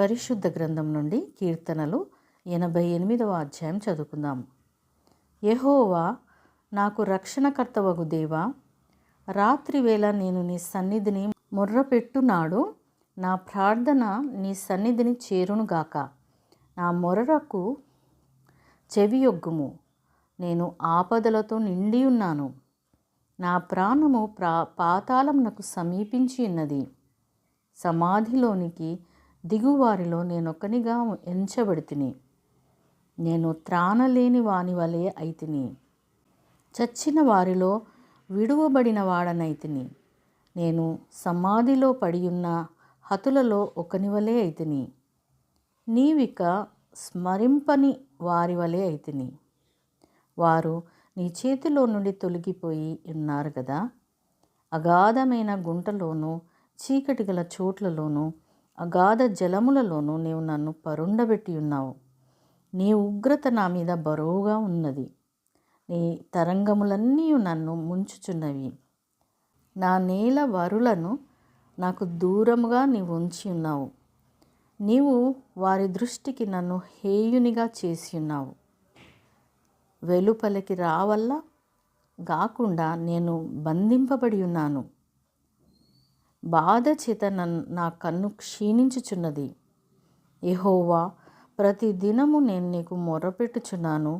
పరిశుద్ధ గ్రంథం నుండి కీర్తనలు 88వ అధ్యాయం చదువుకుందాం. యెహోవా నాకు రక్షణకర్తవగు దేవా, రాత్రివేళ నేను నీ సన్నిధిని మొర్రపెట్టునాడు నా ప్రార్థన నీ సన్నిధిని చేరునుగాక. నా మొరరకు చెవియొగ్గుము. నేను ఆపదలతో నిండి ఉన్నాను. నా ప్రాణము పాతాళమునకు సమీపించి ఉన్నది. సమాధిలోనికి దిగువారిలో నేనొకనిగా ఎంచబడితిని. నేను త్రాణలేని వాని వలె అయితిని. చచ్చిన వారిలో విడువబడిన వాడనైతిని. నేను సమాధిలో పడియున్న హతులలో ఒకని వలె అయితిని. నీవిక స్మరింపని వారి వలె అయితిని. వారు నీ చేతిలో నుండి తొలగిపోయి ఉన్నారు కదా. అగాధమైన గుంటలోనూ చీకటి గల చోట్లలోనూ అగాధ జలములలోనూ నీవు నన్ను పరుండబెట్టి ఉన్నావు. నీ ఉగ్రత నా మీద బరువుగా ఉన్నది. నీ తరంగములన్నీ నన్ను ముంచుచున్నవి. నా నేల వరులను నాకు దూరముగా నీవు ఉంచి ఉన్నావు. నీవు వారి దృష్టికి నన్ను హేయునిగా చేసి ఉన్నావు. వెలుపలికి రావల్ల గాకుండా నేను బంధింపబడి ఉన్నాను. బాధ చేత నా కన్ను క్షీణించుచున్నది. యెహోవా, ప్రతి దినము నేను నీకు మొర్రపెట్టుచున్నాను.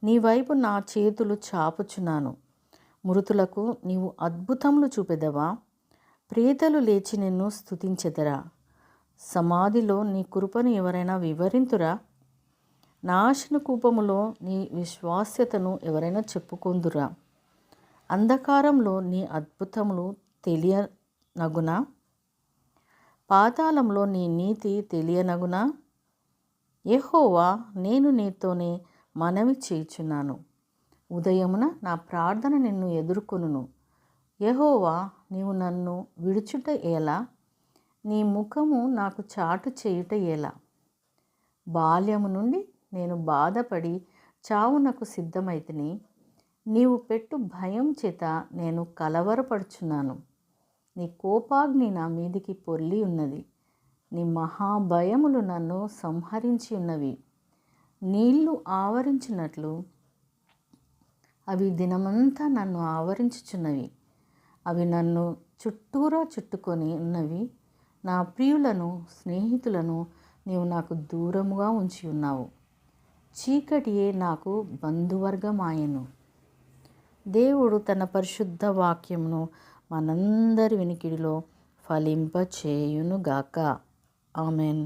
నీ వైపు నా చేతులు చాపుచున్నాను. మృతులకు నీవు అద్భుతములు చూపెదవా? ప్రేతలు లేచి నిన్ను స్తుతించెదరా? సమాధిలో నీ కృపను ఎవరైనా వివరింతురా? నాశన కూపములో నీ విశ్వాస్యతను ఎవరైనా చెప్పుకొందురా? అంధకారంలో నీ అద్భుతములు తెలియనగునా? పాతాళంలో నీ నీతి తెలియనగునా? యెహోవా, నేను నీతోనే మనవి చేయుచున్నాను. ఉదయమున నా ప్రార్థన నిన్ను ఎదుర్కొనును. యెహోవా, నీవు నన్ను విడుచుట ఎలా? నీ ముఖము నాకు చాటు చేయుట ఎలా? బాల్యము నుండి నేను బాధపడి చావునకు సిద్ధమైతిని. నీవు పెట్టు భయం చేత నేను కలవరపడుచున్నాను. నీ కోపాగ్ని నా మీదికి పొర్లి ఉన్నది. నీ మహాభయములు నన్ను సంహరించి ఉన్నవి. నీళ్లు ఆవరించినట్లు అవి దినమంతా నన్ను ఆవరించుచున్నవి. అవి నన్ను చుట్టూరా చుట్టుకొని ఉన్నవి. నా ప్రియులను స్నేహితులను నీవు నాకు దూరముగా ఉంచి ఉన్నావు. చీకటియే నాకు బంధువర్గమాయెను. దేవుడు తన పరిశుద్ధ వాక్యమును మనందరి వినికిడిలో ఫలింపచేయునుగాక. ఆమెన్.